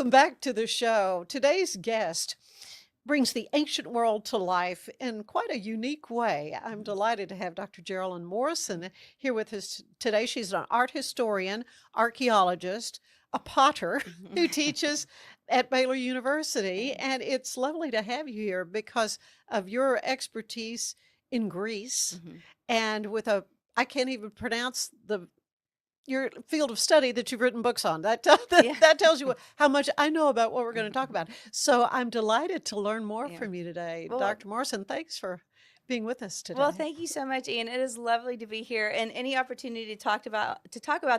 Welcome back to the show. Today's guest brings the ancient world to life in quite a unique way. I'm delighted to have Dr. Jerolyn Morrison here with us today. She's an art historian, archaeologist, a potter who teaches at Baylor University. And it's lovely to have you here because of your expertise in Greece Mhm. and with a, I can't even pronounce your field of study that you've written books on. Yeah. That tells you how much I know about what we're going to talk about. So I'm delighted to learn more Yeah. from you today. Well, Dr. Morrison, thanks for being with us well, today. thank you so much, Ian. It is lovely to be here, and any opportunity to talk about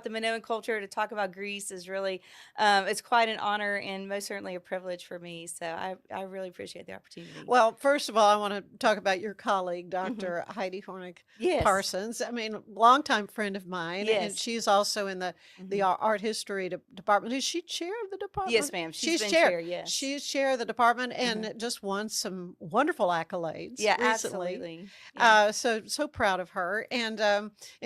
the Minoan culture, to talk about Greece is really, it's quite an honor and most certainly a privilege for me. So I really appreciate the opportunity. Well, first of all, I want to talk about your colleague, Hmm. Dr. Heidi Hornick Yes. Parsons. I mean, longtime friend of mine, and Yes. she's also in the Hmm. art history department. Is she chair of the Yes, department? ma'am. She's She's been chair. chair. Yes. She's chair of the department Hmm. and just won some wonderful accolades Yeah. recently. Absolutely. Yeah. So proud of her. And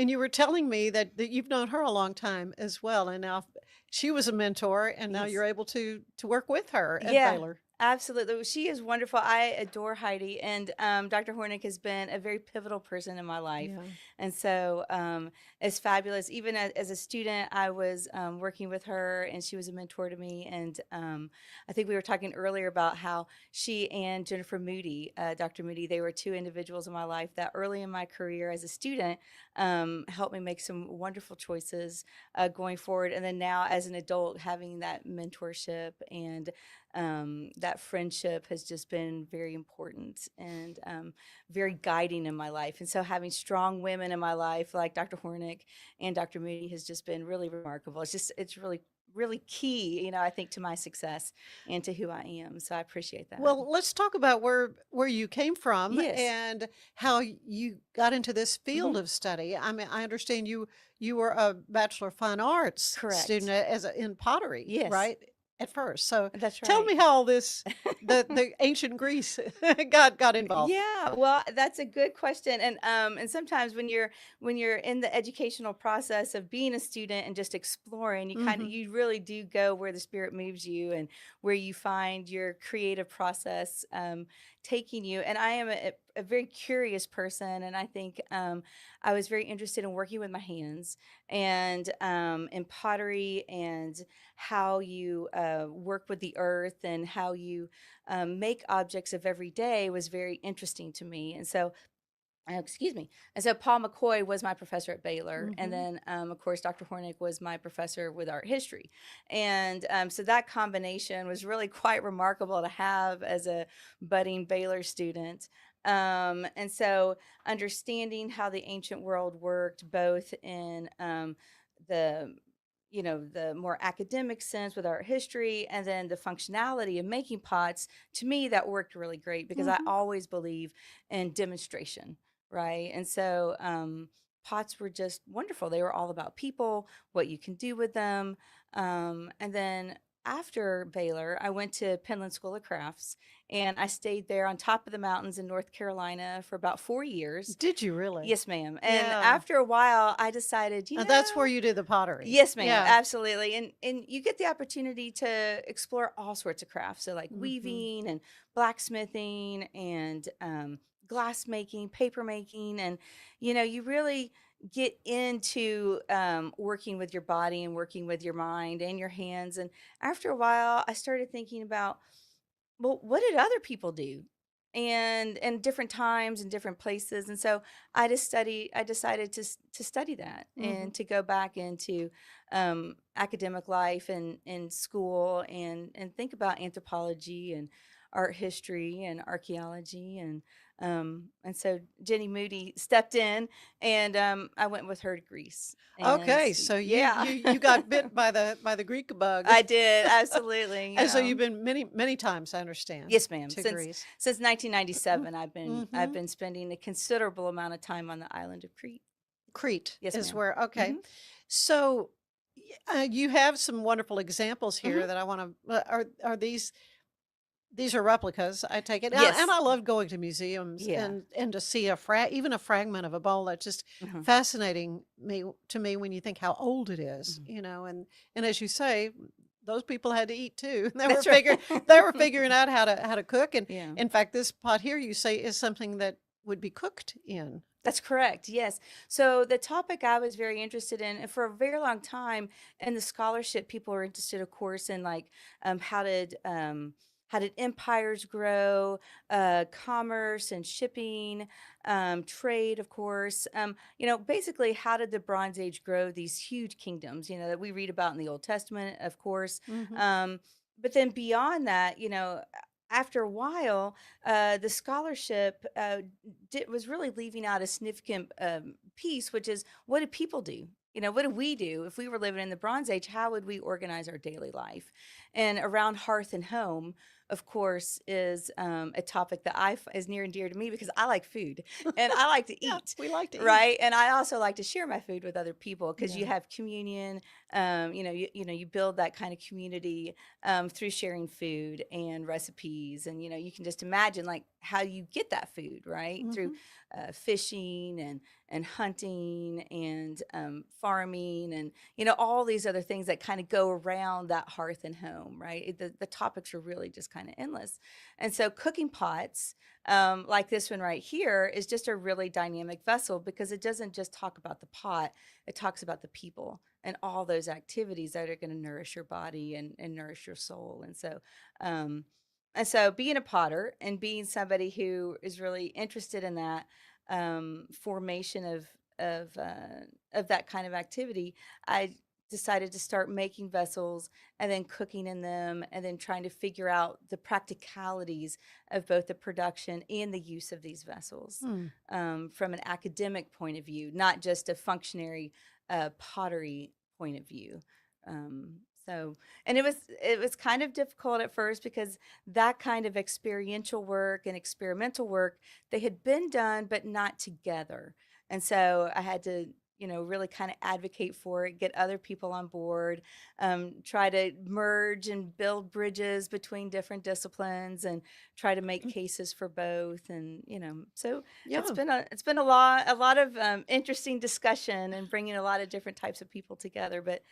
you were telling me that you've known her a long time as well, and now she was a mentor, and now you're Yes. able to work with her at Yeah, Baylor. absolutely. Well, she is wonderful. I adore Heidi, and Dr. Hornick has been a very pivotal person in my life, Yeah. and so it's fabulous. Even as a student, I was working with her, and she was a mentor to me. And I think we were talking earlier about how she and Jennifer Moody, Dr. Moody, they were two individuals in my life that early in my career as a student helped me make some wonderful choices going forward, and then now as an adult, having that mentorship and that friendship has just been very important and very guiding in my life. And so having strong women in my life like Dr. Hornick and Dr. Moody has just been really remarkable. It's really, really key, I think to my success and to who I am. So I appreciate that. Well, let's talk about where you came from Yes. and how you got into this Hmm. field of study. I mean, I understand you were a Bachelor of Fine Arts student Correct. in pottery, Yes, right? At first. So that's tell right. me how all this the ancient Greece got involved. Yeah, well, that's a good question, and sometimes when you're in the educational process of being a student and just exploring, Hmm. you really do go where the spirit moves you and where you find your creative process taking you. And I am a very curious person, and I think I was very interested in working with my hands and in pottery and how you work with the earth and how you make objects of every day was very interesting to me. And so, excuse me. And so, Paul McCoy was my professor at Baylor. And Hmm. then, of course, Dr. Hornick was my professor with art history. And so, that combination was really quite remarkable to have as a budding Baylor student. And so, understanding how the ancient world worked, both in the the more academic sense with art history and then the functionality of making pots, to me that worked really great because I Hmm. always believe in demonstration, right? And so pots were just wonderful. They were all about people, what you can do with them. And then after Baylor, I went to Penland School of Crafts and I stayed there on top of the mountains in North Carolina for about 4 years. Did you really? Yes, ma'am. And Yeah. after a while, I decided, And that's where you did the pottery. yes, ma'am, Yeah. absolutely. And you get the opportunity to explore all sorts of crafts. So like Hmm. weaving and blacksmithing and glass making, paper making, and you really get into working with your body and working with your mind and your hands. And after a while, I started thinking about, well, what did other people do? And different times and different places. And so I decided to study that Hmm. and to go back into academic life and in school and think about anthropology and art history and archaeology and so Jenny Moody stepped in and I went with her to Greece and Okay, so yeah. you got bit by the Greek bug. I did, absolutely, And so you've been many times, I understand, Yes, ma'am. to Since Greece. since 1997, I've Mm-hmm. been spending a considerable amount of time on the island of Crete. Crete Yes, is ma'am. where, okay. Mhm. So you have some wonderful examples Mhm. here that I want to, are these are replicas, I take it. And Yes. I love going to museums Yeah. and to see even a fragment of a bowl. That's just Mhm. fascinating to me when you think how old it is, Mhm. and as you say, those people had to eat too. That's right. They were figuring out how to cook. And Yeah. in fact, this pot here you say is something that would be cooked in. That's correct. Yes. So the topic I was very interested in, and for a very long time in the scholarship, people were interested, of course, in like um, how did um, how did empires grow, commerce and shipping, trade, of course. Basically, how did the Bronze Age grow these huge kingdoms? That we read about in the Old Testament, of course. Hmm. Um, but then beyond that, after a while, the scholarship was really leaving out a significant piece, which is what did people do? What do we do if we were living in the Bronze Age? How would we organize our daily life? And around hearth and home, of course, is a topic that is near and dear to me because I like food and I like to Yeah, eat, we like to eat. right? And I also like to share my food with other people because you Yeah. have communion. You build that kind of community through sharing food and recipes, and you can just imagine like how you get that food, right? Through Hmm. fishing and hunting and farming and all these other things that kind of go around that hearth and home, right? The topics are really just kind of endless, and so cooking pots like this one right here is just a really dynamic vessel because it doesn't just talk about the pot, it talks about the people and all those activities that are going to nourish your body and nourish your soul. Um, and so being a potter and being somebody who is really interested in that formation of of that kind of activity, I decided to start making vessels and then cooking in them and then trying to figure out the practicalities of both the production and the use of these vessels Hmm. from an academic point of view, not just a functionary pottery point of view. Um, so, and it was kind of difficult at first because that kind of experiential work and experimental work, they had been done but not together. And so I had to really kind of advocate for it, get other people on board, try to merge and build bridges between different disciplines, and try to make cases for both. And so it's Yeah. been a lot of interesting discussion and bringing a lot of different types of people together. But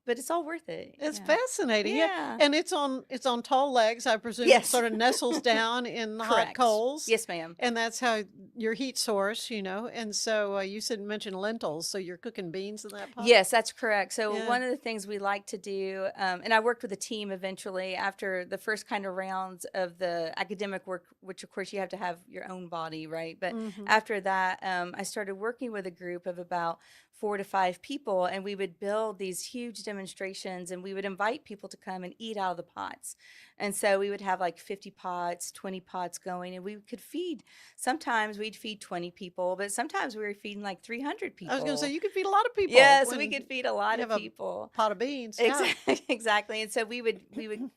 it's all worth it. It's Yeah. fascinating, yeah, Yeah. and it's on tall legs. I presume it Yes. sort of nestles down in the hot Correct. coals, Yes, ma'am. and that's how your heat source, and so, you mentioned lentils, so you're cooking beans in that pot? Yes, that's correct. So Yeah. one of the things we like to do, and I worked with a team eventually after the first kind of rounds of the academic work, which of course you have to have your own body, right? But Mhm. after that, I started working with a group of about 4 to 5 people, and we would build these huge demonstrations, and we would invite people to come and eat out of the pots. And so we would have like 50 pots, 20 pots going, and we could feed. Sometimes we'd feed 20 people, but sometimes we were feeding like 300 I was gonna say people. you could feed a lot of people Yes, we when could feed a lot you of have a people. pot of beans, yeah. Exactly, exactly. And so we would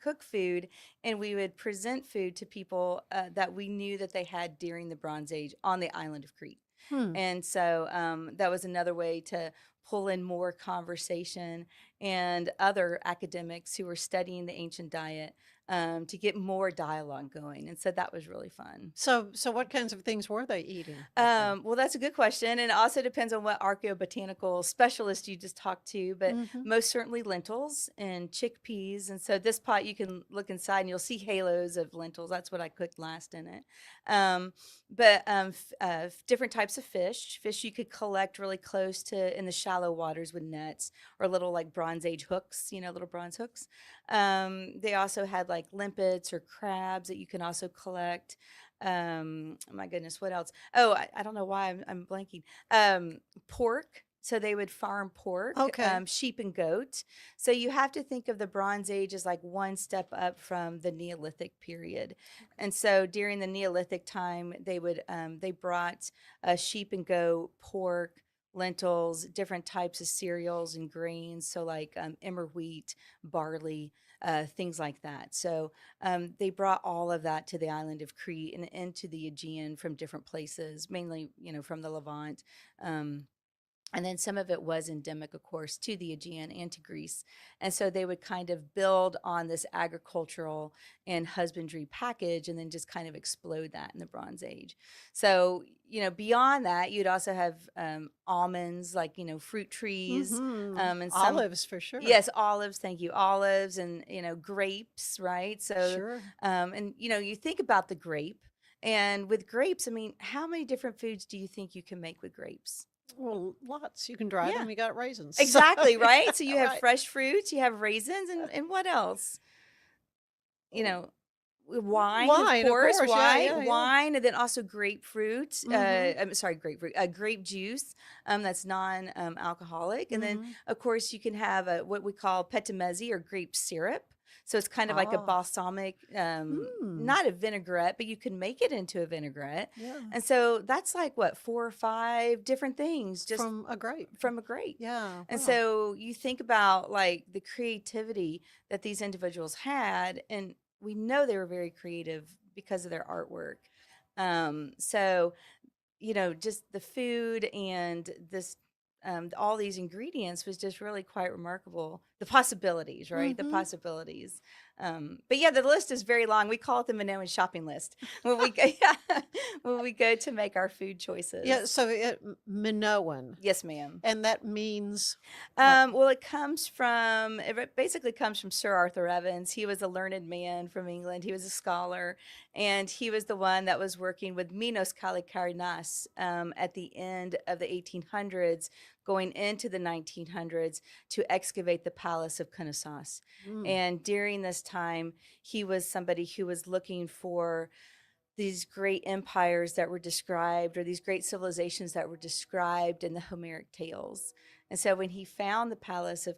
cook food and we would present food to people that we knew that they had during the Bronze Age on the island of Crete. Hmm. And so that was another way to pull in more conversation and other academics who were studying the ancient diet to get more dialogue going. And so that was really fun. So what kinds of things were they eating back then? Well, that's a good question. And it also depends on what archaeobotanical specialist you just talked to, but Mhm. most certainly lentils and chickpeas. And so this pot, you can look inside and you'll see halos of lentils. That's what I cooked last in it. Um, but different types of fish you could collect really close to in the shallow waters with nets or little like Bronze Age hooks, little bronze hooks. They also had like limpets or crabs that you can also collect. My goodness, what else? Oh, I don't know why I'm blanking. Pork. So they would farm pork, Okay. sheep and goat. So you have to think of the Bronze Age as like one step up from the Neolithic period. And so during the Neolithic time, they brought sheep and goat, pork, lentils, different types of cereals and grains. So like emmer wheat, barley, things like that. So they brought all of that to the island of Crete and into the Aegean from different places, mainly, from the Levant. Um, And then some of it was endemic, of course, to the Aegean and to Greece. And so they would kind of build on this agricultural and husbandry package and then just kind of explode that in the Bronze Age. So, beyond that, you'd also have almonds, like, fruit trees, Mm-hmm. and some, Olives for sure. yes, olives, thank you, olives, and, grapes, right? So, Sure. and, you think about the grape. And with grapes, I mean, how many different foods do you think you can make with grapes? Well, lots. You can dry Yeah. them. You got raisins. So, Exactly, right? So you have right. fresh fruits, you have raisins, and what else? You know, wine, of Wine, of course, course. Yeah, wine, yeah, yeah. wine, and then also grapefruit. Mm-hmm. I'm sorry, grapefruit, grape juice. That's non alcoholic, and then Mm-hmm. of course you can have what we call petimezi or grape syrup. So it's kind of like a Ah. balsamic, Hmm. not a vinaigrette, but you can make it into a vinaigrette. Yeah. And so that's like what, 4 or 5 different things just From a grape. from a grape. Yeah. And Wow. so you think about like the creativity that these individuals had, and we know they were very creative because of their artwork. So, just the food and this, all these ingredients was just really quite remarkable. The possibilities, right? The Mm-hmm. possibilities. But yeah, the list is very long. We call it the Minoan shopping list when we go, yeah, when we go to make our food Yeah. choices. So Minoan, Yes, ma'am. and that means what? Well, basically comes from Sir Arthur Evans. He was a learned man from England. He was a scholar, and he was the one that was working with Minos Kalikarinas at the end of the 1800s, going into the 1900s to excavate the Palace of Knossos. Mm. And during this time, he was somebody who was looking for these great empires that were described, or these great civilizations that were described in the Homeric tales. And so when he found the palace of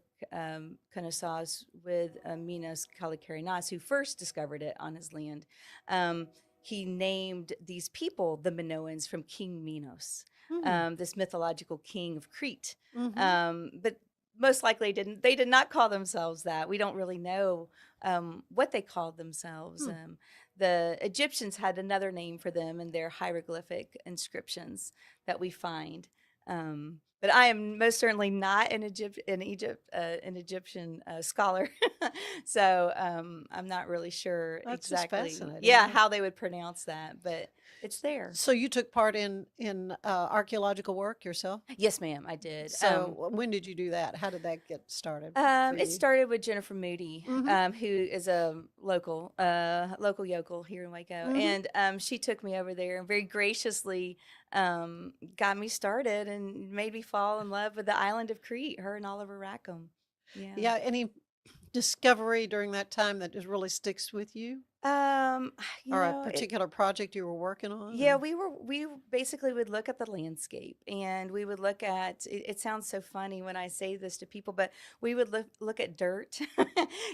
Knossos with Minos Kalikarinas, who first discovered it on his land, he named these people the Minoans from King Minos, Mm. this mythological king of Crete. Mm-hmm. But most likely they did not call themselves that. We don't really know what they called themselves. Hmm. The Egyptians had another name for them in their hieroglyphic inscriptions that we find. But I am most certainly not an Egyptian scholar, so I'm not really sure That's just exactly, fascinating. yeah, Yeah. how they would pronounce that, but it's there. So you took part in archaeological work yourself? Yes, ma'am, I did. So when did you do that? How did that get started for It you? started with Jennifer Moody, Mm-hmm. who is a local yokel here in Waco, Mm-hmm. and she took me over there and very graciously got me started and made me fall in love with the island of Crete. Her and Oliver Rackham. Yeah. Yeah. Any discovery during that time that just really sticks with you, Um, or a it particular project you were working on? Yeah, Or we basically would look at the landscape, and we would look at it sounds so funny when I say this to people, but we would look at dirt and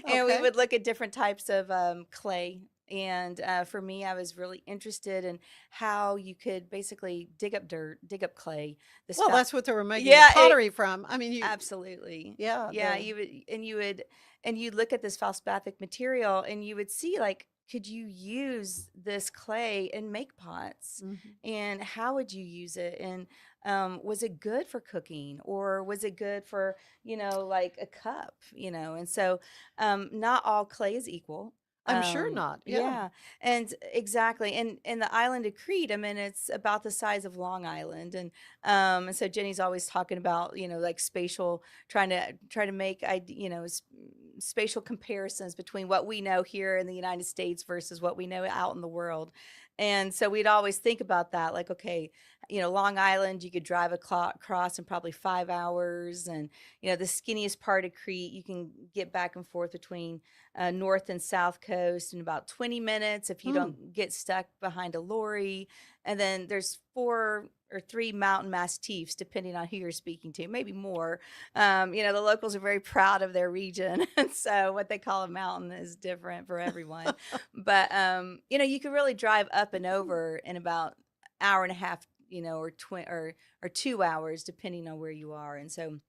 we okay. would look at different types of clay. And for me, I was really interested in how you could basically dig up dirt, dig up clay. The Well, spout, that's what they were making the yeah, pottery from. I mean, you. absolutely. Yeah. Yeah, The. you would look at this felspathic material and you would see, like, could you use this clay and make pots? Mhm. And how would you use it? And was it good for cooking, or was it good for, like a cup, And so not all clay is equal. I'm sure not. Yeah. Yeah, and exactly. And the island of Crete, I mean, it's about the size of Long Island. And so Jenny's always talking about, like spatial, trying to make spatial comparisons between what we know here in the United States versus what we know out in the world. And so we'd always think about that, like, okay, Long Island, you could drive across in probably 5 hours, and the skinniest part of Crete, you can get back and forth between north and south coast in about 20 minutes if you Mm. don't get stuck behind a lorry. And then there's 4 or 3 mountain mastiffs, depending on who you're speaking to, maybe more. The locals are very proud of their region. And so what they call a mountain is different for everyone. But, you can really drive up and over in about hour and a half, or 2 hours, depending on where you are. And so,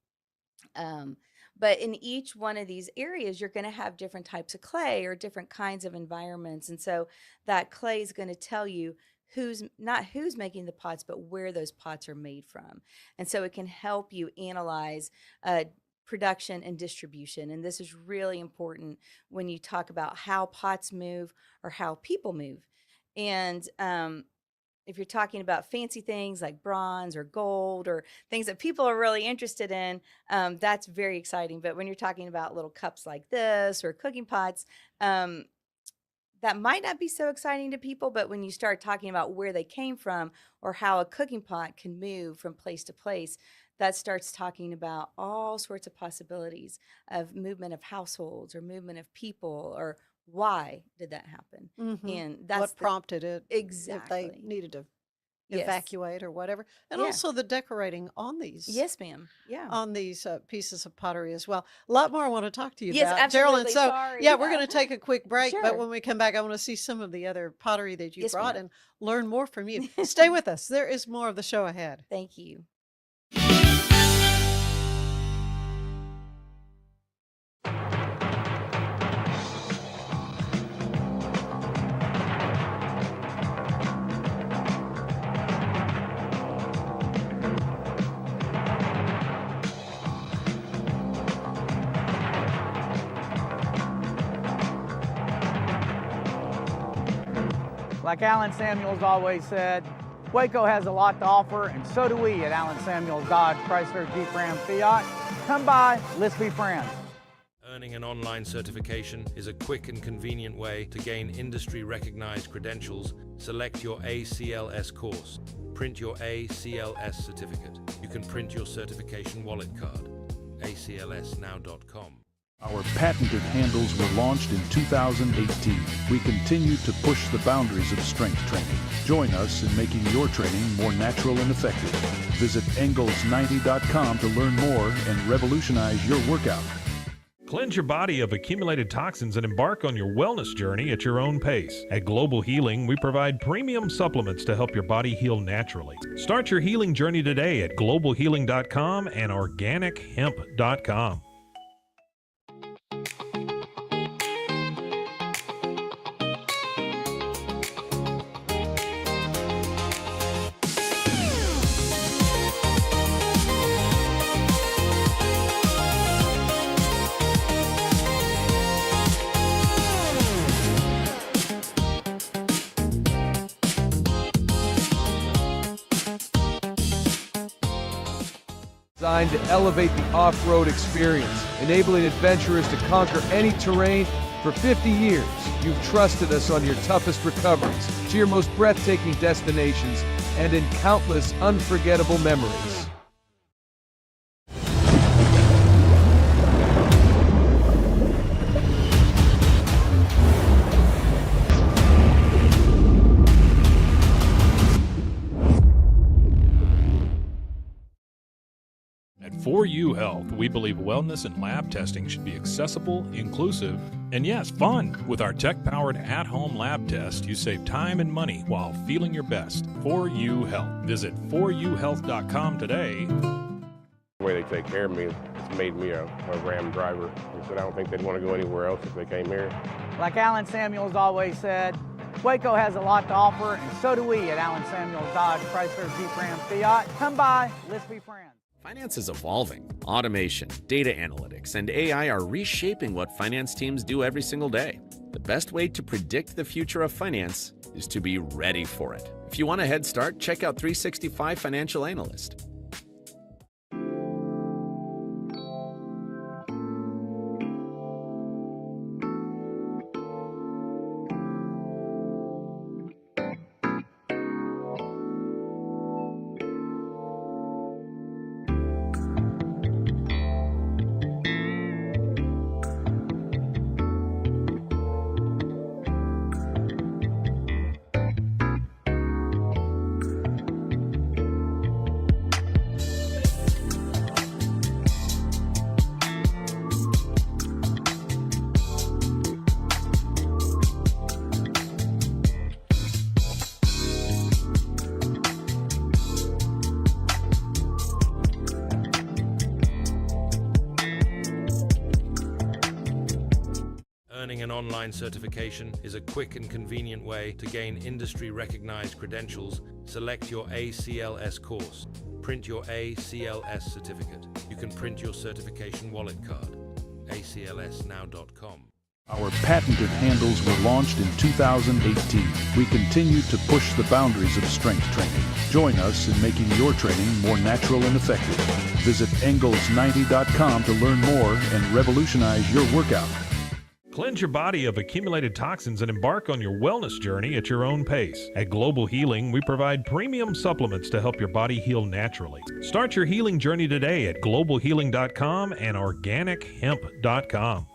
um, but in each one of these areas, you're going to have different types of clay or different kinds of environments. And so that clay is going to tell you who's making the pots, but where those pots are made from. And so it can help you analyze production and distribution. And this is really important when you talk about how pots move or how people move. And if you're talking about fancy things like bronze or gold or things that people are really interested in, that's very exciting. But when you're talking about little cups like this or cooking pots, that might not be so exciting to people. But when you start talking about where they came from or how a cooking pot can move from place to place, that starts talking about all sorts of possibilities of movement of households or movement of people, or why did that happen? And that's What prompted it if exactly. they needed to Yes. evacuate or whatever. And Yeah. also the decorating on these Yes, ma'am. Yeah. on these pieces of pottery as well. A lot more I want to talk to you Yes, about, absolutely. Jerolyn. So Sorry. yeah, we're going to take a quick break, but Sure. when we come back, I want to see some of the other pottery that you Yes, brought ma'am. and learn more from you. Stay with us. There is more of the show ahead. Thank you. Like Alan Samuels always said, Waco has a lot to offer, and so do we at Alan Samuels Dodge, Chrysler, Jeep, Ram, Fiat. Come by, let's be friends. Earning an online certification is a quick and convenient way to gain industry-recognized credentials. Select your ACLS course. Print your ACLS certificate. You can print your certification wallet card. aclsnow.com. Our patented handles were launched in 2018. We continue to push the boundaries of strength training. Join us in making your training more natural and effective. Visit Engels90.com to learn more and revolutionize your workout. Cleanse your body of accumulated toxins and embark on your wellness journey at your own pace. At Global Healing, we provide premium supplements to help your body heal naturally. Start your healing journey today at globalhealing.com and organichemp.com. Designed to elevate the off-road experience, enabling adventurers to conquer any terrain. For 50 years, you've trusted us on your toughest recoveries, to your most breathtaking destinations, and in countless unforgettable memories. At 4U Health, we believe wellness and lab testing should be accessible, inclusive, and yes, fun. With our tech-powered at-home lab test, you save time and money while feeling your best. 4U Health. Visit 4uhealth.com today. The way they take care of me, it's made me a Ram driver. I said I don't think they'd want to go anywhere else if they came here. Like Alan Samuels always said, Waco has a lot to offer, and so do we at Alan Samuels Dodge, Chrysler, Jeep, Ram, Fiat. Come by, let's be friends. Finance is evolving. Automation, data analytics, and AI are reshaping what finance teams do every single day. The best way to predict the future of finance is to be ready for it. If you want a head start, check out 365 Financial Analyst. online certification is a quick and convenient way to gain industry-recognized credentials. Select your ACLS course. Print your ACLS certificate. You can print your certification wallet card. aclsnow.com. Our patented handles were launched in 2018. We continue to push the boundaries of strength training. Join us in making your training more natural and effective. Visit Engels90.com to learn more and revolutionize your workout. Cleanse your body of accumulated toxins and embark on your wellness journey at your own pace. At Global Healing, we provide premium supplements to help your body heal naturally. Start your healing journey today at globalhealing.com and organichemp.com.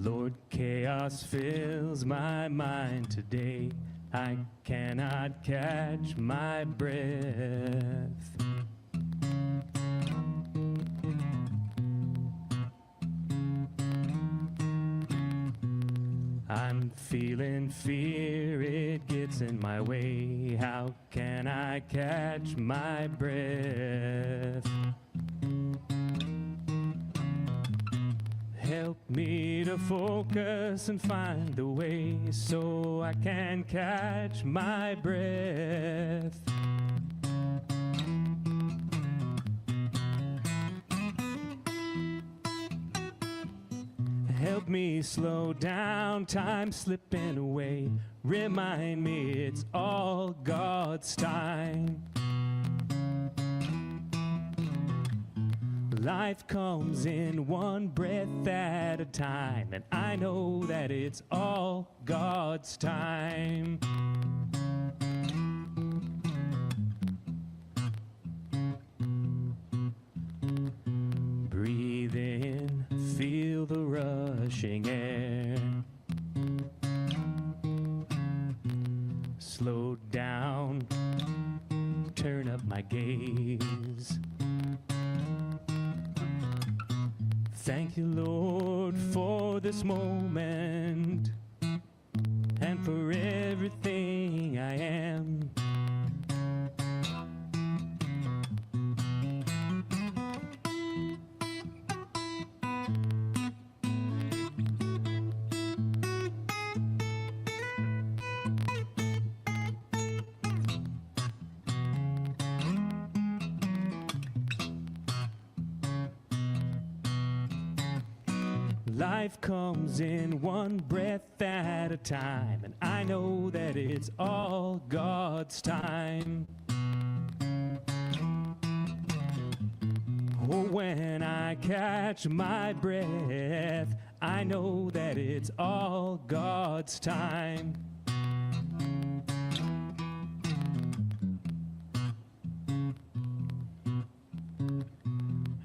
Lord, chaos fills my mind today. I cannot catch my breath. I'm feeling fear, it gets in my way. How can I catch my breath? Help me to focus and find the way so I can catch my breath. Help me slow down, time slipping away. Remind me it's all God's time. Life comes in one breath at a time, and I know that it's all God's time. Breathe in, feel the rushing air. Slow down, turn up my gaze. Thank you, Lord, for this moment and for everything I am. Life comes in one breath at a time, and I know that it's all God's time. Oh, when I catch my breath, I know that it's all God's time.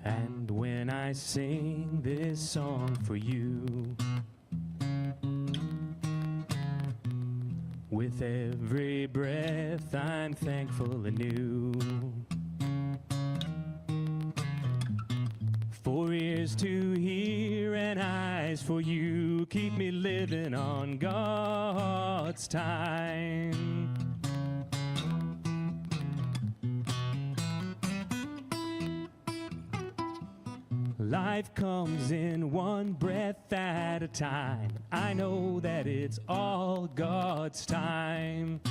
And when I sing this song for you, with every breath I'm thankful anew. For ears to hear and eyes for you, keep me living on God's time. Life comes in one breath at a time. I know that it's all God's time.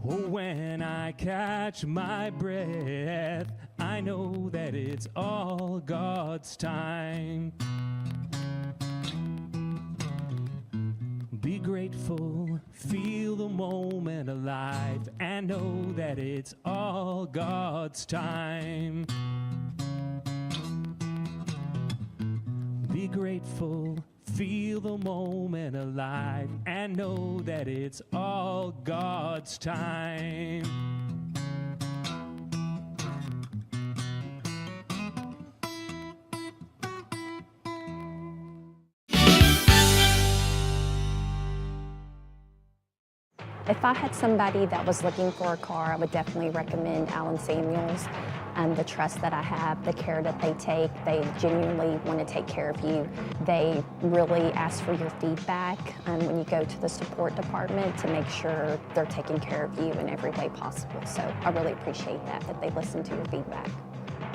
Oh, when I catch my breath, I know that it's all God's time. Be grateful, feel the moment alive, and know that it's all God's time. Be grateful, feel the moment alive, and know that it's all God's time. If I had somebody that was looking for a car, I would definitely recommend Allen Samuels. The trust that I have, the care that they take, they genuinely want to take care of you. They really ask for your feedback when you go to the support department to make sure they're taking care of you in every way possible. So I really appreciate that they listen to your feedback.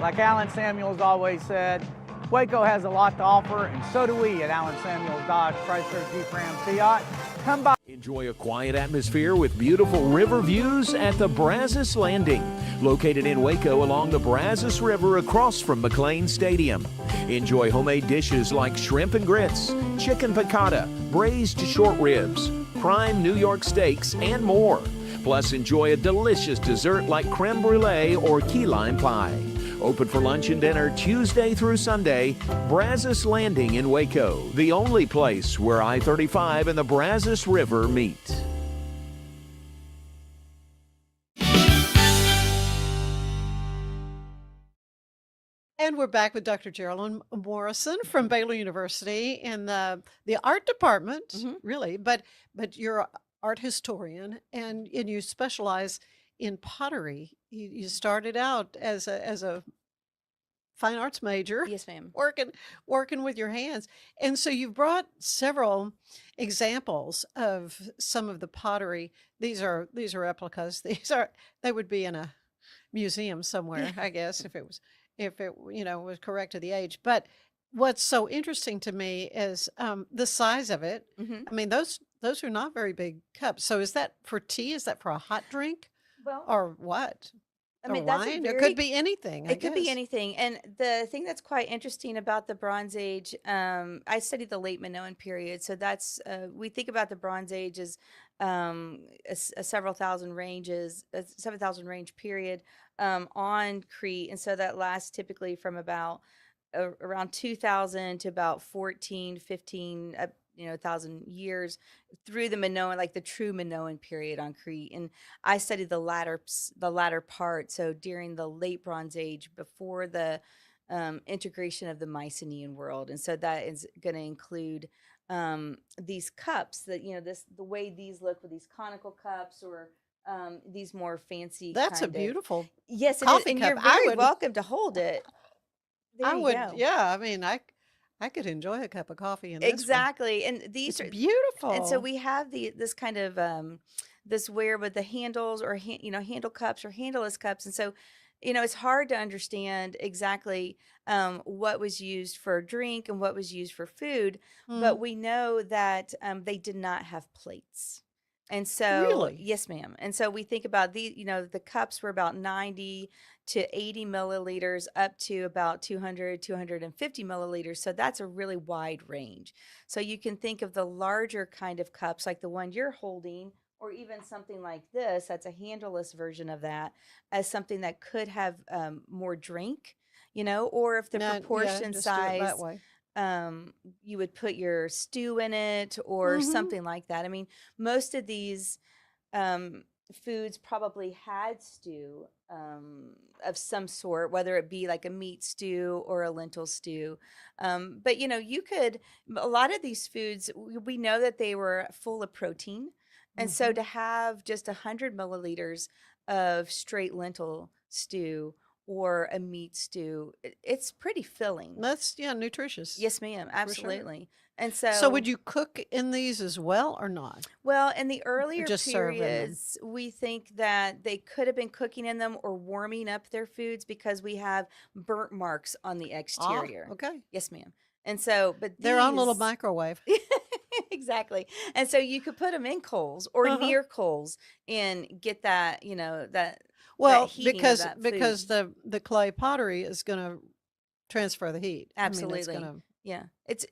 Like Allen Samuels always said, Waco has a lot to offer, and so do we at Allen Samuels Dodge Chrysler Jeep Ram Fiat. Come by. Enjoy a quiet atmosphere with beautiful river views at the Brazos Landing, located in Waco along the Brazos River across from McLean Stadium. Enjoy homemade dishes like shrimp and grits, chicken piccata, braised short ribs, prime New York steaks, and more. Plus, enjoy a delicious dessert like creme brulee or key lime pie. Open for lunch and dinner Tuesday through Sunday. Brazos Landing in Waco, the only place where I-35 and the Brazos River meet. And we're back with Dr. Jerolyn Morrison from Baylor University in the art department, really, but you're an art historian and you specialize in pottery. You started out as a fine arts major. Yes, ma'am. Working with your hands. And so you've brought several examples of some of the pottery. These are replicas. They would be in a museum somewhere, I guess, if it was correct to the age. But what's so interesting to me is the size of it. I mean, those are not very big cups. So is that for tea? Is that for a hot drink? Well, or what? I mean, Or that's a wine? It very, could be anything, I it could be guess. anything. And the thing that's quite interesting about the Bronze Age, I studied the late Minoan period. So that's, we think about the Bronze Age as a several thousand ranges, a 7,000 range period on Crete. And so that lasts typically from about around 2,000 to about 14, 15, 1,000 years through the Minoan, like the true Minoan period on Crete. And I studied the latter part. So during the late Bronze Age, before the integration of the Mycenaean world. And so that is going to include these cups that, the way these look with these conical cups or these more fancy. That's a beautiful yes, it is. coffee And cup. you're very welcome to hold it. There I you would, go. yeah. I mean, I could enjoy a cup of coffee in this one. Exactly. And these It's are beautiful. And so we have this kind of this ware with the handles or handle cups or handleless cups. And so, it's hard to understand exactly what was used for drink and what was used for food, but we know that they did not have plates. And so, Really? yes, ma'am. And so we think about the cups were about 90 to 80 milliliters up to about 200, 250 milliliters. So that's a really wide range. So you can think of the larger kind of cups like the one you're holding, or even something like this, that's a handleless version of that, as something that could have more drink, or if the proportion just do it that size, way. you would put your stew in it or something like that. I mean, most of these foods probably had stew of some sort, whether it be like a meat stew or a lentil stew. But you could, a lot of these foods, we know that they were full of protein. And so to have just 100 milliliters of straight lentil stew or a meat stew. It's pretty filling. That's nutritious. Yes, ma'am. For sure. Absolutely. And So would you cook in these as well or not? well, in the earlier just serve in them? periods, we think that they could have been cooking in them or warming up their foods because we have burnt marks on the exterior. Okay. Yes, ma'am. And so, but Their own little these- microwave. exactly. And so you could put them in coals or Uh-huh. near coals and get that, that Well, heating of because that because food. the clay pottery is going to transfer the heat. Absolutely. I mean, it's going to. Yeah. It's,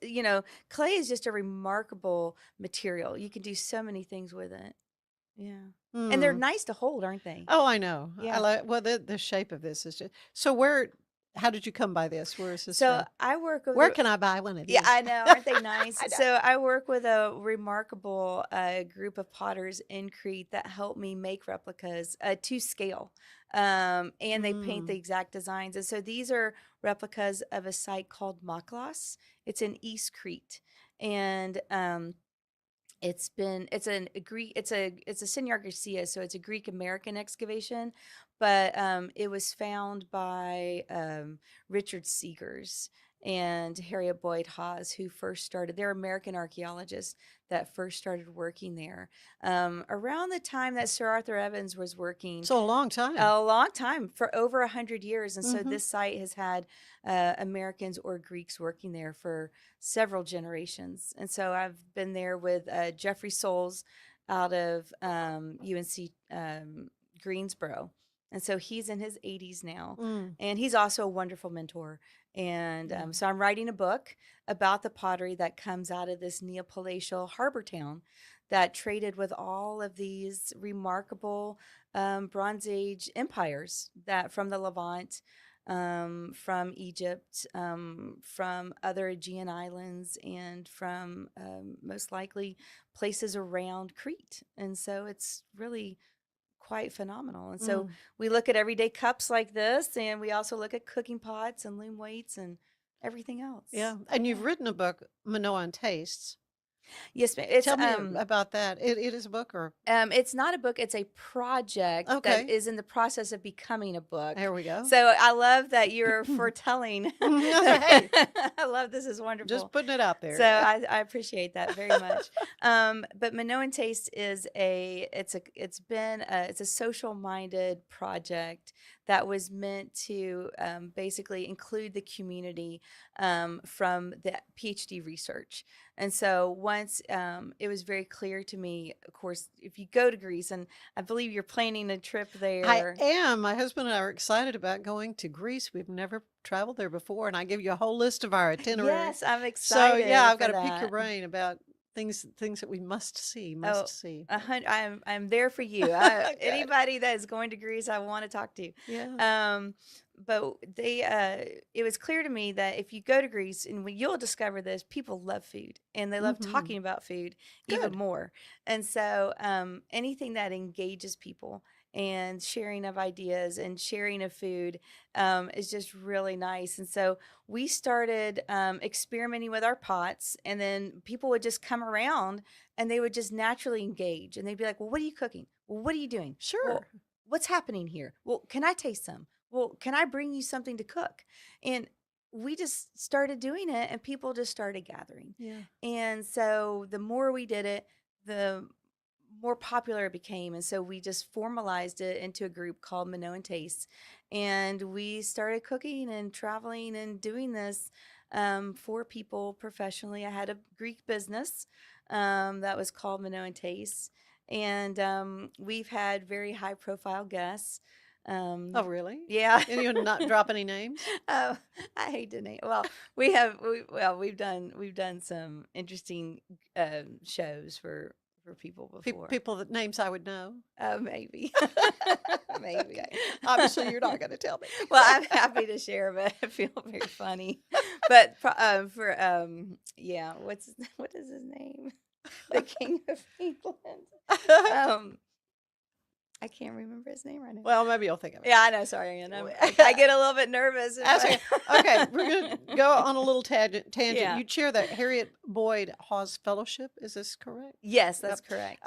clay is just a remarkable material. You can do so many things with it. Yeah. And they're nice to hold, aren't they? Oh, I know. Yeah. I like. Well, the shape of this is just. So how did you come by this? Where is this So from? I work with Where can I buy one of these? Yeah, I know. Aren't they nice? I know. So I work with a remarkable group of potters in Crete that help me make replicas to scale. And they paint the exact designs. And so these are replicas of a site called Maklos. It's in East Crete. And it's a Senor Garcia, so it's a Greek American excavation, but it was found by Richard Seegers and Harriet Boyd Hawes, who first started. They're American archaeologists that first started working there around the time that Sir Arthur Evans was working. So a long time. A long time, for over 100 years. And so this site has had Americans or Greeks working there for several generations. And so I've been there with Jeffrey Souls out of UNC Greensboro. And so he's in his 80s now. And he's also a wonderful mentor. And so I'm writing a book about the pottery that comes out of this neopalatial harbor town that traded with all of these remarkable Bronze Age empires that from the Levant, from Egypt, from other Aegean islands, and from most likely places around Crete. And so it's really quite phenomenal. And so we look at everyday cups like this, and we also look at cooking pots and loom weights and everything else. Yeah. And you've written a book, Minoan Tastes. Yes, ma'am. It's, Tell me about that. It is a book or? It's not a book. It's a project Okay. that is in the process of becoming a book. There we go. So I love that you're foretelling. Hey. I love this. Is wonderful. Just putting it out there. So I appreciate that very much. But Minoan Taste is it's a social minded project that was meant to basically include the community from the PhD research. And so once it was very clear to me, of course, if you go to Greece, and I believe you're planning a trip there. I am. My husband and I are excited about going to Greece. We've never traveled there before, and I give you a whole list of our itinerary. Yes, I'm So excited. yeah, I've for got to pick your that. brain about things that we must see. I'm there for you. Okay. Anybody that is going to Greece, I want to talk to. Yeah. But it was clear to me that if you go to Greece, and you'll discover this, people love food and they love talking about food even more. And so anything that engages people and sharing of ideas and sharing of food is just really nice. And so we started experimenting with our pots, and then people would just come around and they would just naturally engage, and they'd be like, well, what are you cooking? Well, what are you doing? Sure. Well, what's happening here? Well, can I taste some? Well, can I bring you something to cook? And we just started doing it, and people just started gathering. Yeah. And so the more we did it, the more popular it became. And so we just formalized it into a group called Minoan Tastes. And we started cooking and traveling and doing this for people professionally. I had a Greek business that was called Minoan Tastes. And we've had very high profile guests. Oh, really? Yeah. And you're not drop any names? Oh, I hate to name. Well, we've done some interesting shows for people before. People that names I would know. Maybe, maybe. Okay. Obviously, you're not going to tell me. Well, I'm happy to share, but I feel very funny. But yeah, what is his name? The King of England. I can't remember his name right now. Well, maybe you'll think of it. Yeah, I know. Sorry, Ann. I get a little bit nervous. That's okay. Okay, we're going to go on a little tangent. Yeah. You chair the Harriet Boyd Hawes Fellowship. Is this correct? Yes, that's correct.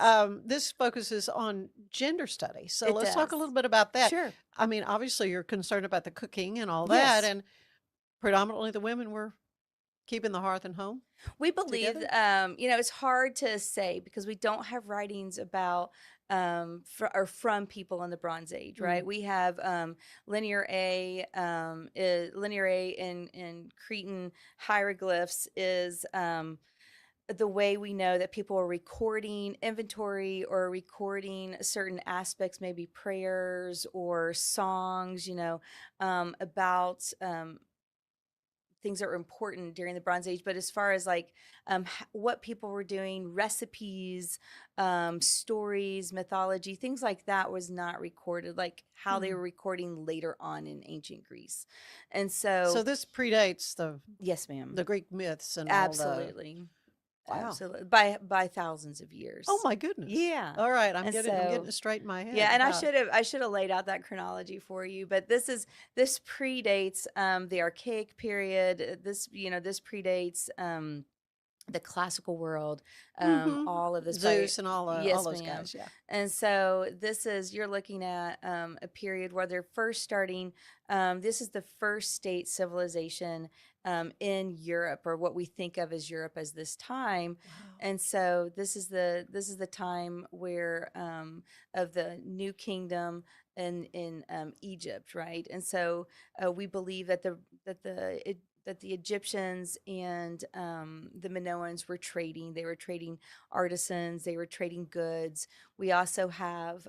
This focuses on gender studies. So It let's talk a does. little bit about that. Sure. I mean, obviously, you're concerned about the cooking and all Yes. that, and predominantly the women were keeping the hearth and home. We believe, Together? it's hard to say because we don't have writings about from people in the Bronze Age, right? We have linear A in Cretan hieroglyphs is the way we know that people are recording inventory or recording certain aspects, maybe prayers or songs, about things that were important during the Bronze Age. But as far as like what people were doing, recipes, stories, mythology, things like that was not recorded, like how they were recording later on in ancient Greece. And So this predates yes, ma'am. the Greek myths and Absolutely. Wow. Absolutely. By thousands of years. Oh my goodness. Yeah. All right, I'm And getting it straight in my head. Yeah, and Wow. I should have laid out that chronology for you, but this predates the archaic period. This predates the classical world, all of this Zeus and all yes, those ma'am. guys. Yeah. And so you're looking at a period where they're first starting. This is the first state civilization in Europe, or what we think of as Europe as this time. Wow. And so this is the time where of the new kingdom in Egypt, right? And so we believe that the Egyptians and the Minoans were trading. They were trading artisans. They were trading goods. We also have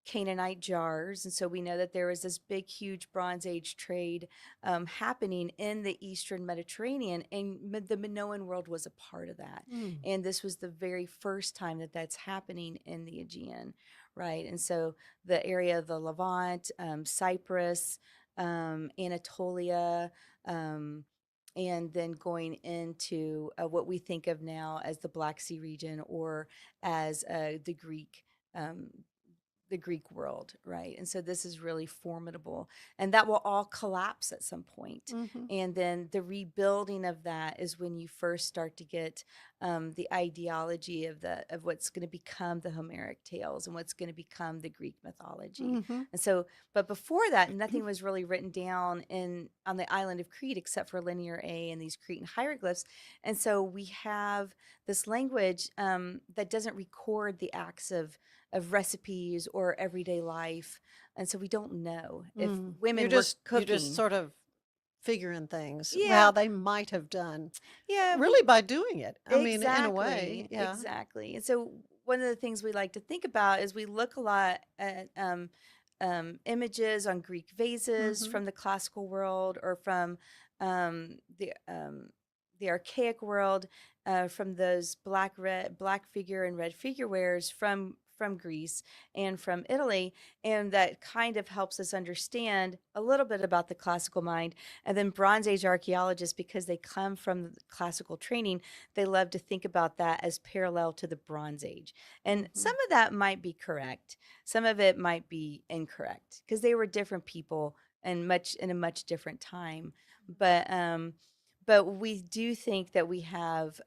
Canaanite jars. And so we know that there was this big, huge Bronze Age trade happening in the Eastern Mediterranean, and the Minoan world was a part of that. And this was the very first time that that's happening in the Aegean, right? And so the area of the Levant, Cyprus, Anatolia, and then going into what we think of now as the Black Sea region, or as the Greek world, right? And so this is really formidable, and that will all collapse at some point. And then the rebuilding of that is when you first start to get the ideology of what's going to become the Homeric tales and what's going to become the Greek mythology. And so, but before that, nothing was really written down on the island of Crete except for Linear A and these Cretan hieroglyphs. And so we have this language that doesn't record the acts of recipes or everyday life. And so we don't know if women were cooking. You're just sort of figuring things Yeah. how they might have done. Yeah. Really by doing it. I mean, in a Exactly, way. Yeah. Exactly. And so one of the things we like to think about is we look a lot at images on Greek vases from the classical world, or from the archaic world, from those black figure and red figure wares from Greece and from Italy, and that kind of helps us understand a little bit about the classical mind. And then Bronze Age archaeologists, because they come from the classical training, they love to think about that as parallel to the Bronze Age. And some of that might be correct, some of it might be incorrect, because they were different people and in a much different time. But we do think that we have,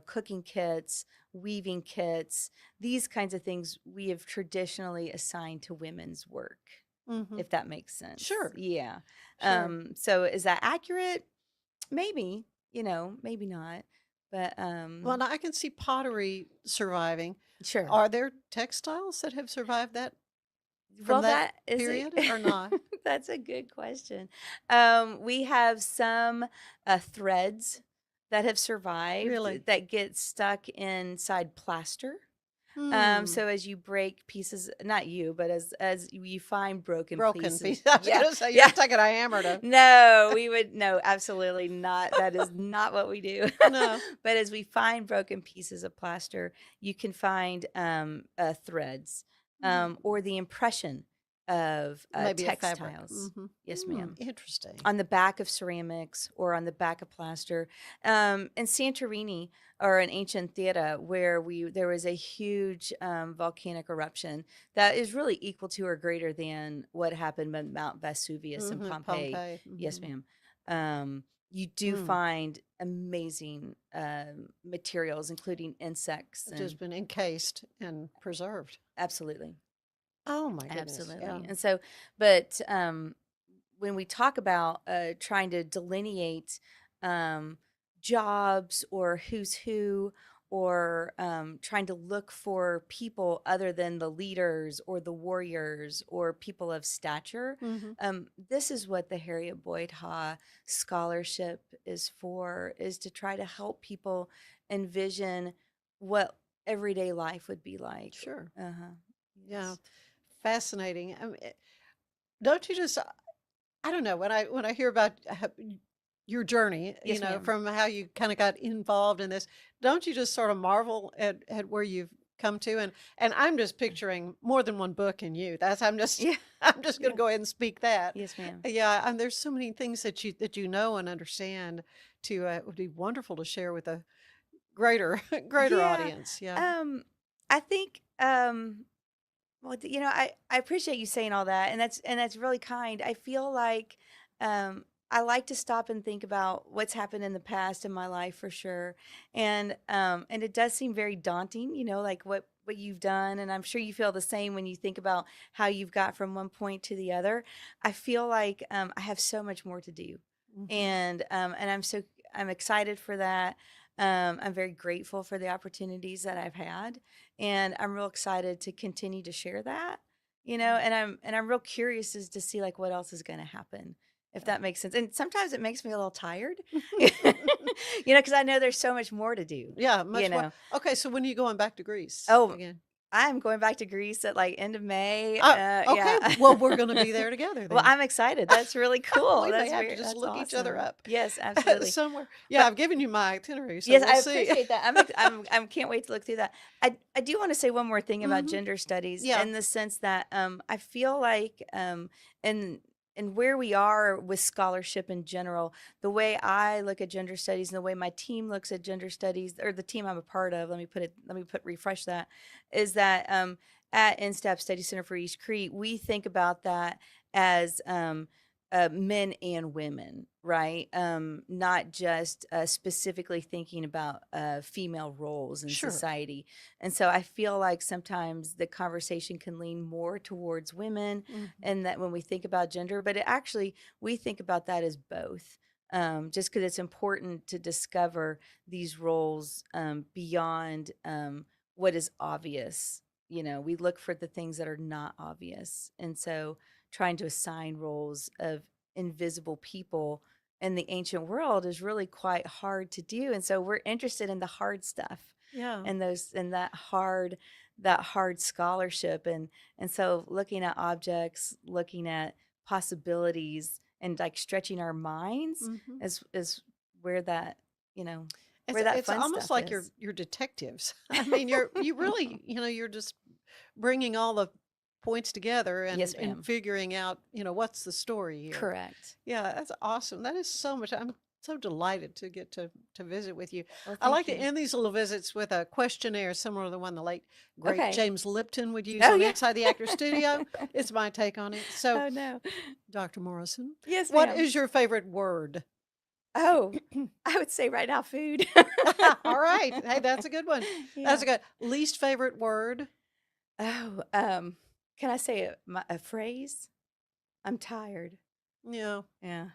cooking kits, weaving kits, these kinds of things we have traditionally assigned to women's work, if that makes sense. Sure. Yeah. Sure. So is that accurate? Maybe, maybe not. But Well, now I can see pottery surviving. sure. Are there textiles that have survived that from that period or not? That's a good question. We have some threads that have survived, Really? that get stuck inside plaster. So as you break pieces, not you, but as you find broken Broken pieces. pieces. I was Yeah, gonna say, yeah. you're taking a hammer to. No, absolutely not. That is not what we do. No. But as we find broken pieces of plaster, you can find threads, or the impression of Maybe a fabric. textiles. Mhm. Yes, ma'am. Interesting. On the back of ceramics or on the back of plaster. In Santorini, or in ancient theater, where there was a huge volcanic eruption that is really equal to or greater than what happened at Mount Vesuvius in Pompeii. Pompeii. Yes, Mhm. ma'am. You do Mm. find amazing materials, including insects. It has been encased and preserved. Absolutely. Oh my goodness. Absolutely. Yeah. And so, but when we talk about trying to delineate um, jobs or who's who, or trying to look for people other than the leaders or the warriors or people of stature, Mhm. this is what the Harriet Boyd Ha Scholarship is for, is to try to help people envision what everyday life would be like. Sure. Uh-huh. Yeah. Yes. Fascinating. Don't you just I don't know, when I hear about your journey, Yes, ma'am. from how you kind of got involved in this, don't you just sort of marvel at where you've come to? And I'm just picturing more than one book in you. That's I'm just Yeah. I'm just going Yeah. to go ahead and speak that. Yes, ma'am. Yeah, and there's so many things that you know and understand to it would be wonderful to share with a greater greater Yeah. audience. Yeah. I think well, I appreciate you saying all that, and that's really kind. I feel like I like to stop and think about what's happened in the past in my life for sure, and it does seem very daunting, like what you've done, and I'm sure you feel the same when you think about how you've got from one point to the other. I feel like I have so much more to do, Mhm. and I'm excited for that. I'm very grateful for the opportunities that I've had, and I'm real excited to continue to share that. And I'm real curious as to see like what else is going to happen, if that makes sense. And sometimes it makes me a little tired, because I know there's so much more to do. Yeah, much more. know. Okay, so when are you going back to Greece Oh, again? I'm going back to Greece at like end of May. Oh, okay. Yeah. Well, we're going to be there together Well, then. I'm excited. That's really cool. We may That's have to weird. just That's look each other awesome. up Yes, absolutely. somewhere. Yeah, But I've given you my itinerary, so yes, we'll I see. appreciate that. I'm can't wait to look through that. I do want to say one more thing about Mhm. gender studies, Yeah. in the sense that I feel like and where we are with scholarship in general, the way I look at gender studies and the way my team looks at gender studies, or the team I'm a part of, refresh that, is that at NSTAP Study Center for East Crete, we think about that as men and women, right? Not just specifically thinking about female roles in Sure. society. And so I feel like sometimes the conversation can lean more towards women, Mhm. and that when we think about gender, but we think about that as both. Just because it's important to discover these roles beyond what is obvious. We look for the things that are not obvious. And so trying to assign roles of invisible people in the ancient world is really quite hard to do. And so we're interested in the hard stuff, Yeah. and that hard scholarship. And so looking at objects, looking at possibilities, and like stretching our minds Mhm. is where that, you know, It's where that it's fun almost stuff like is. you're detectives. I mean, you really, you're just bringing all the points together Yes, and ma'am. figuring out, what's the story here. Correct. Yeah, that's awesome. That is so much. I'm so delighted to get to visit with you. Well, I like thank to you. end these little visits with a questionnaire similar to the one the late great Okay. James Lipton would use Oh, on the yeah. Inside the Actor Studio. It's my take on it. So, Oh, no. Dr. Morrison, Yes, what ma'am. is your favorite word? Oh, I would say right now, food. All right. Hey, that's a good one. That's Yeah. a good least favorite word. Oh, can I say a phrase? I'm tired. Yeah. Yeah.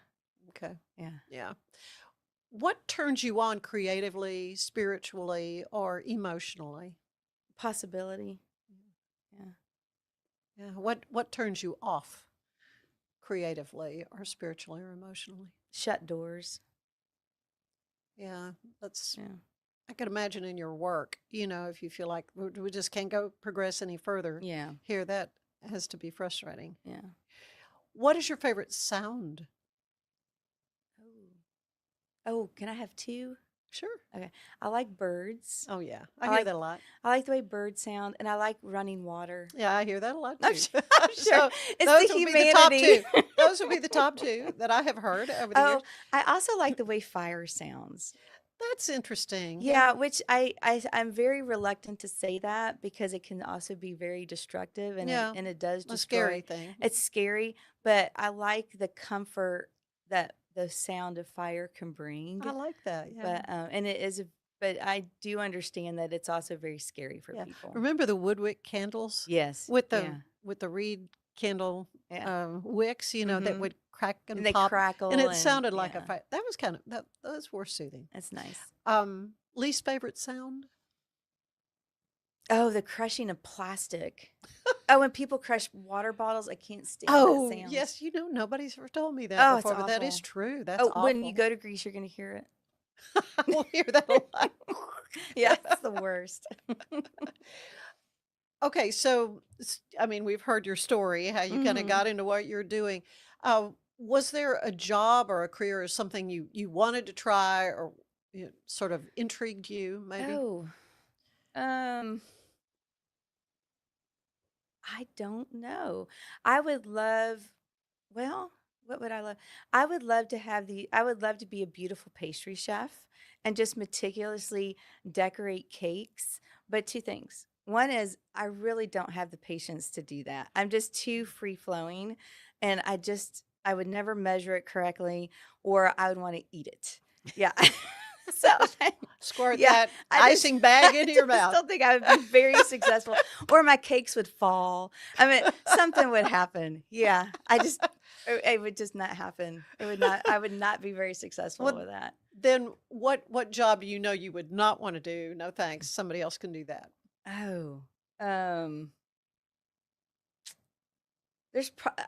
Okay. Yeah. Yeah. What turns you on creatively, spiritually, or emotionally? Possibility. Yeah. Yeah. What turns you off creatively or spiritually or emotionally? Shut doors. Yeah. That's Yeah. I could imagine in your work, if you feel like we just can't go progress any further Yeah. here, that has to be frustrating. Yeah. What is your favorite sound? Oh, can I have two? Sure. Okay. I like birds. Oh, yeah. I I hear like- that a lot. I like the way birds sound, and I like running water. Yeah, I hear that a lot I'm too. sure. I'm sure. It's those the would be the top humanity. two. Those would be the top two that I have heard over the years. Oh, I also like the way fire sounds. That's interesting. Yeah, which I'm very reluctant to say that because it can also be very destructive, and Yeah, it does a destroy. scary thing. It's scary, but I like the comfort that the sound of fire can bring. I like that. Yeah. But and it is, but I do understand that it's also very scary for Yeah. people. Remember the woodwick candles Yes. with the Yeah. with the reed candle Yeah. wicks, that Mhm. would crack and And they pop, crackle, and it and sounded like a yeah, fire. That was kind of that. Those were soothing. that's nice. Least favorite sound? Oh, the crushing of plastic. Oh, when people crush water bottles, I can't stand Oh, that sound. yes. Nobody's ever told me that Oh, it's before, but that is awful. true. That's Oh, awful. when you go to Greece, you're gonna hear it. I will hear that a lot. Yeah, it's the worst. Okay, so I mean, we've heard your story, how you kind of Mhm. got into what you're doing. Was there a job or a career or something you wanted to try or sort of intrigued you, maybe? Oh, um, I don't know. I would love, well, what would I love? I would love to have I would love to be a beautiful pastry chef and just meticulously decorate cakes. But two things. One is I really don't have the patience to do that. I'm just too free flowing, and I would never measure it correctly, or I would want to eat it. Yeah. So Squirt yeah, that I just icing bag into your I mouth. don't think I would be very successful, or my cakes would fall. I mean, something would happen. Yeah, it would just not happen. It would not. I would not be very successful Well, with that. Then what job do you would not want to do? No thanks. Somebody else can do that. Oh,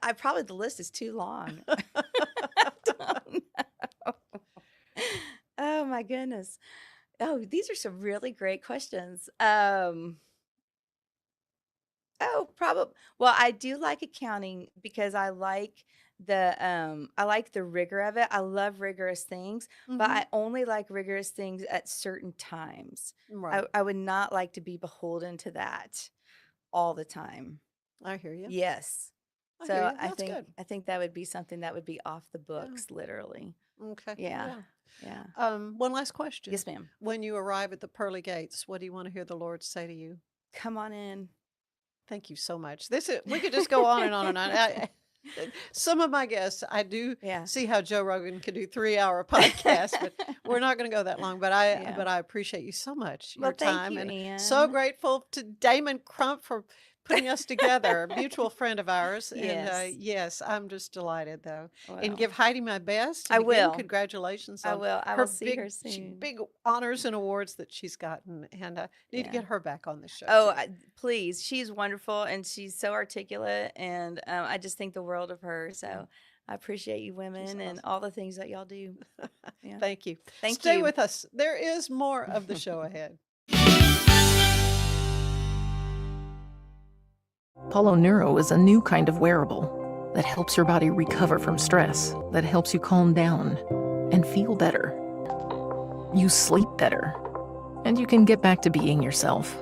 I probably the list is too long. I don't know. Oh my goodness. Oh, these are some really great questions. Oh, probably. Well, I do like accounting because I like the rigor of it. I love rigorous things, but Mhm. I only like rigorous things at certain times. Right. I would not like to be beholden to that all the time. I hear you. Yes. I So hear you. That's good. I think that would be something that would be off the books, literally. Okay. Yeah. Yeah. One last question. Yes, ma'am. When you arrive at the pearly gates, what do you want to hear the Lord say to you? Come on in. Thank you so much. We could just go on and on and on. Some of my guests, I do Yeah. see how Joe Rogan could do 3-hour podcasts, but we're not going to go that long. But I Yeah. appreciate you so much, Well, your thank time, you, and so Ann. grateful to Damon Crump for putting us together, a mutual friend of ours. And Yes. yes, I'm just delighted though. And Well, give Heidi my best. I And again, will. congratulations I on will. I her will see her big, soon. big honors and awards that she's gotten. And I need to Yeah. get her back on the show. Oh, too. please. She's wonderful and she's so articulate. And I just think the world of her. So I appreciate you women and awesome. all the things that y'all do. Yeah. Thank you. Thank Stay you. with us. There is more of the show ahead. Apollo Neuro is a new kind of wearable that helps your body recover from stress, that helps you calm down and feel better. You sleep better, and you can get back to being yourself.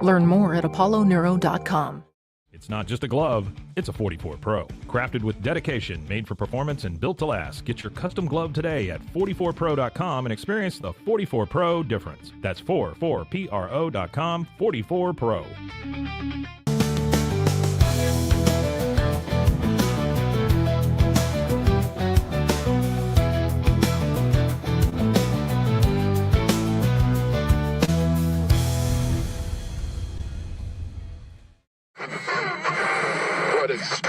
Learn more at apolloneuro.com. It's not just a glove, it's a 44 Pro. Crafted with dedication, made for performance, and built to last. Get your custom glove today at 44pro.com and experience the 44 Pro difference. That's 44pro.com, 44 Pro. What is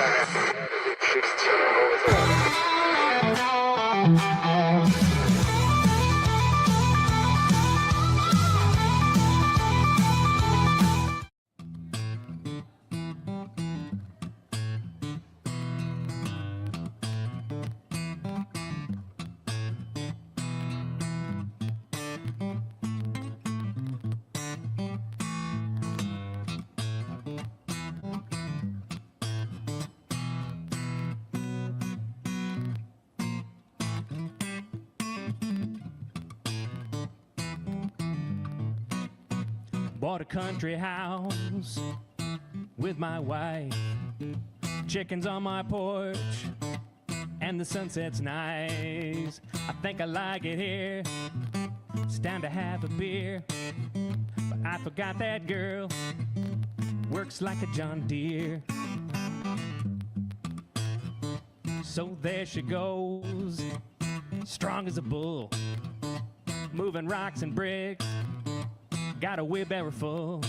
Bought a country house with my wife. Chickens on my porch, and the sunset's nice. I think I like it here. It's time to have a beer. But I forgot that girl works like a John Deere. So there she goes, strong as a bull, moving rocks and bricks. Got a wheelbarrow full.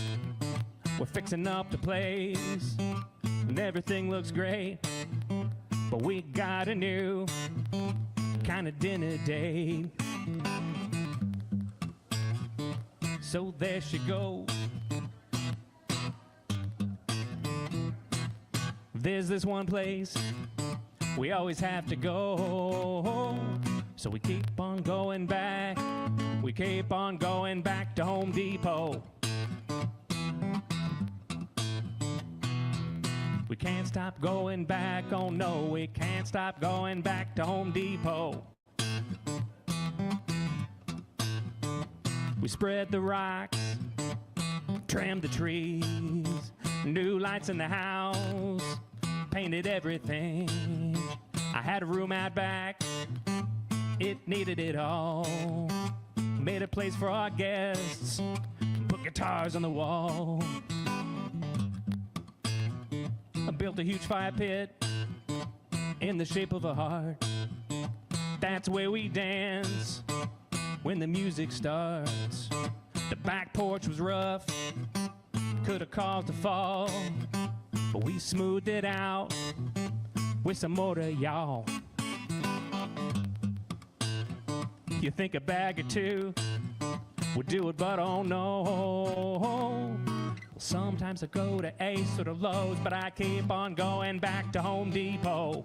We're fixing up the place, and everything looks great. But we got a new kind of dinner date. So there she goes. There's this one place we always have to go. So we keep on going back. We keep on going back to Home Depot. We can't stop going back, oh no, we can't stop going back to Home Depot. We spread the rocks, trimmed the trees, new lights in the house, painted everything. I had a room out back, it needed it all. Made a place for our guests, put guitars on the wall. I built a huge fire pit in the shape of a heart. That's where we dance when the music starts. The back porch was rough, could have caused a fall, but we smoothed it out with some mortar, y'all. You think a bag or two would do it, but oh no. Sometimes I go to Ace or to Lowe's, but I keep on going back to Home Depot.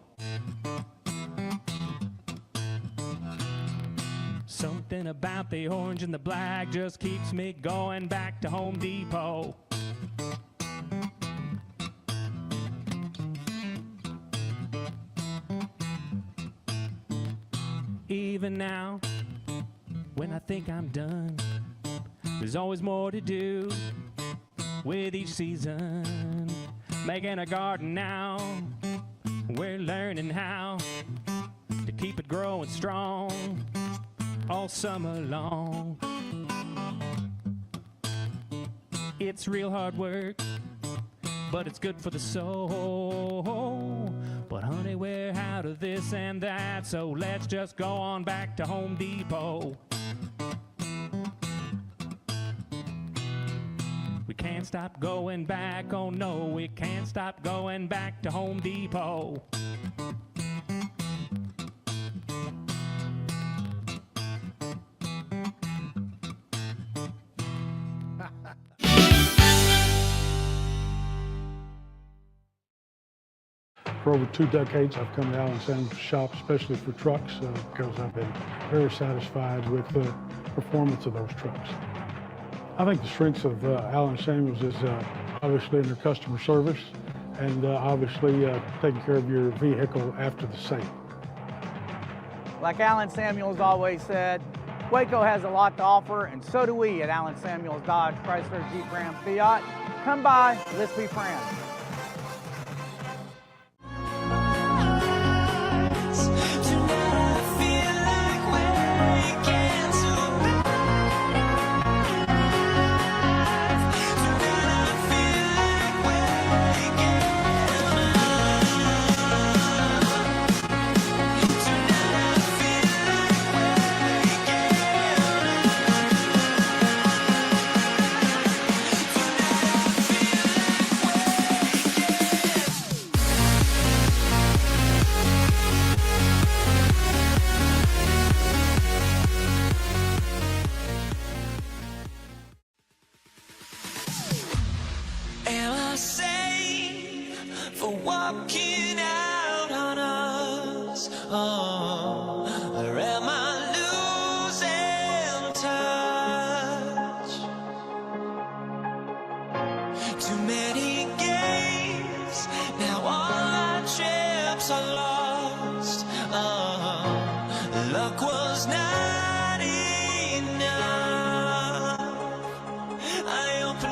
Something about the orange and the black just keeps me going back to Home Depot. Even now, when I think I'm done, there's always more to do with each season. Making a garden now, we're learning how to keep it growing strong all summer long. It's real hard work, but it's good for the soul. But honey, we're out of this and that, so let's just go on back to Home Depot. We can't stop going back, oh no, we can't stop going back to Home Depot. For over 2 decades, I've come to Allen Samuels shop, especially for trucks, because I've been very satisfied with the performance of those trucks. I think the strengths of Allen Samuels is obviously in their customer service and obviously taking care of your vehicle after the sale. Like Allen Samuels always said, Waco has a lot to offer, and so do we at Allen Samuels Dodge, Chrysler, Jeep, Ram, Fiat. Come by, let's be friends. Walking out on us, or am I losing touch? Too many games, now all our trips are lost. Luck was not enough. I opened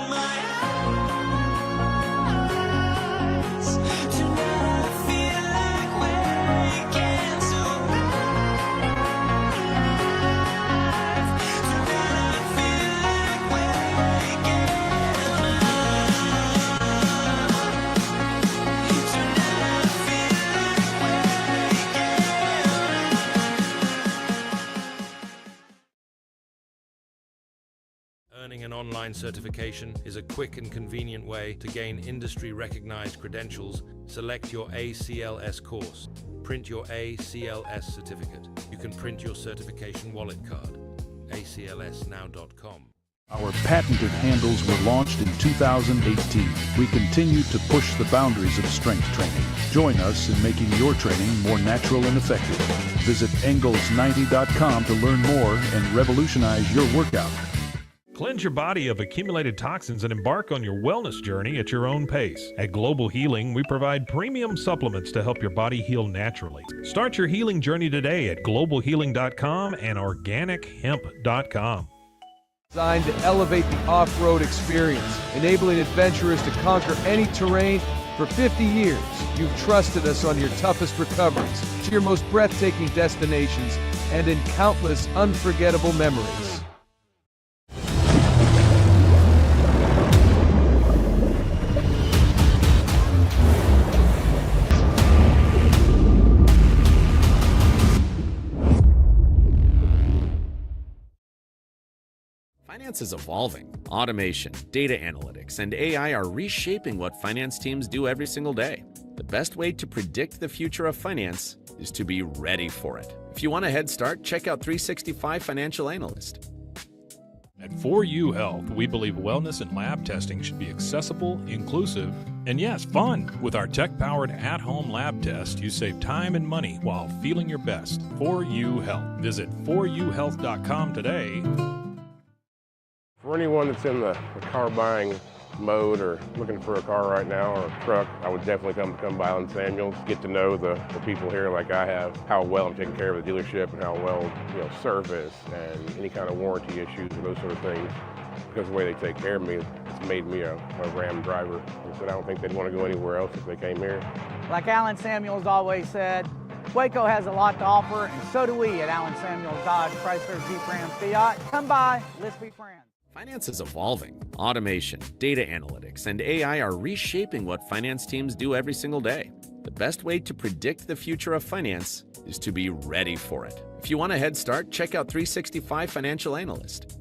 Earning an online certification is a quick and convenient way to gain industry-recognized credentials. Select your ACLS course. Print your ACLS certificate. You can print your certification wallet card. aclsnow.com. Our patented handles were launched in 2018. We continue to push the boundaries of strength training. Join us in making your training more natural and effective. Visit Engels90.com to learn more and revolutionize your workout. Cleanse your body of accumulated toxins and embark on your wellness journey at your own pace. At Global Healing, we provide premium supplements to help your body heal naturally. Start your healing journey today at globalhealing.com and organichemp.com. Designed to elevate the off-road experience, enabling adventurers to conquer any terrain. For 50 years, you've trusted us on your toughest recoveries, to your most breathtaking destinations, and in countless unforgettable memories. Finance is evolving. Automation, data analytics, and AI are reshaping what finance teams do every single day. The best way to predict the future of finance is to be ready for it. If you want a head start, check out 365 Financial Analyst. At 4U Health, we believe wellness and lab testing should be accessible, inclusive, and yes, fun. With our tech-powered at-home lab test, you save time and money while feeling your best. 4U Health. Visit 4uhealth.com today. For anyone that's in the car buying mode or looking for a car right now or a truck, I would definitely come by Allen Samuels, get to know the people here like I have, how well I'm taking care of the dealership and how well, service and any kind of warranty issues or those sort of things. Because the way they take care of me, it's made me a Ram driver. And so I don't think they'd want to go anywhere else if they came here. Like Alan Samuels always said, Waco has a lot to offer, and so do we at Alan Samuels Dodge, Chrysler, Jeep, Ram, Fiat. Come by, let's be friends. Finance is evolving. Automation, data analytics, and AI are reshaping what finance teams do every single day. The best way to predict the future of finance is to be ready for it. If you want a head start, check out 365 Financial Analyst.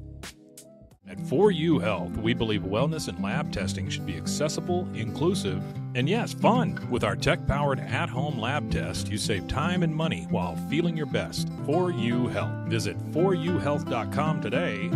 At 4U Health, we believe wellness and lab testing should be accessible, inclusive, and yes, fun. With our tech-powered at-home lab test, you save time and money while feeling your best. 4U Health. Visit 4uhealth.com today.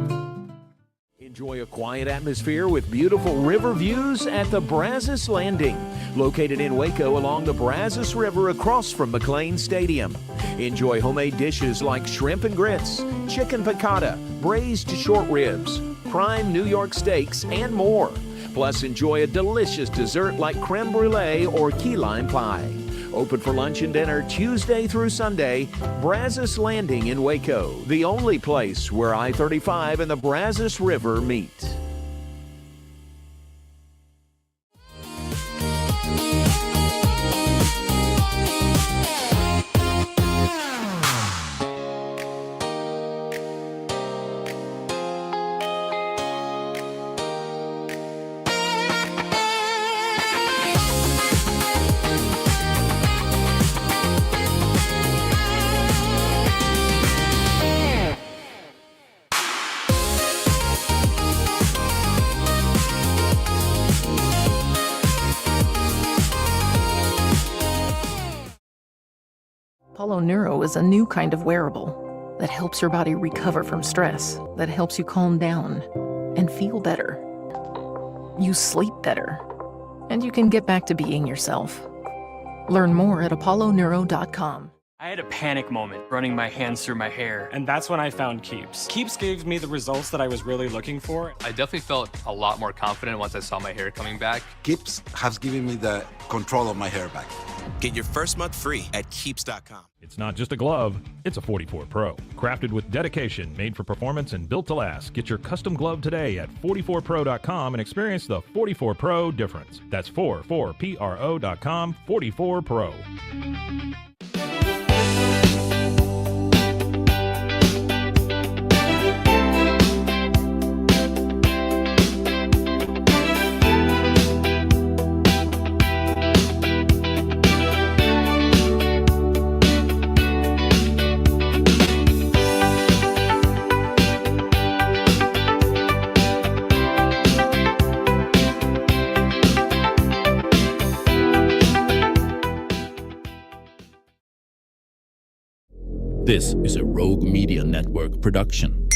Enjoy a quiet atmosphere with beautiful river views at the Brazos Landing, located in Waco along the Brazos River across from McLean Stadium. Enjoy homemade dishes like shrimp and grits, chicken piccata, braised short ribs, prime New York steaks, and more. Plus, enjoy a delicious dessert like creme brulee or key lime pie. Open for lunch and dinner Tuesday through Sunday. Brazos Landing in Waco, the only place where I-35 and the Brazos River meet. Apollo Neuro is a new kind of wearable that helps your body recover from stress, that helps you calm down and feel better. You sleep better, and you can get back to being yourself. Learn more at apolloneuro.com. I had a panic moment running my hands through my hair, and that's when I found Keeps. Keeps gave me the results that I was really looking for. I definitely felt a lot more confident once I saw my hair coming back. Keeps has given me the control of my hair back. Get your first month free at Keeps.com. It's not just a glove, it's a 44 Pro. Crafted with dedication, made for performance, and built to last. Get your custom glove today at 44pro.com and experience the 44 Pro difference. That's 44pro.com, 44 Pro. This is a Rogue Media Network production.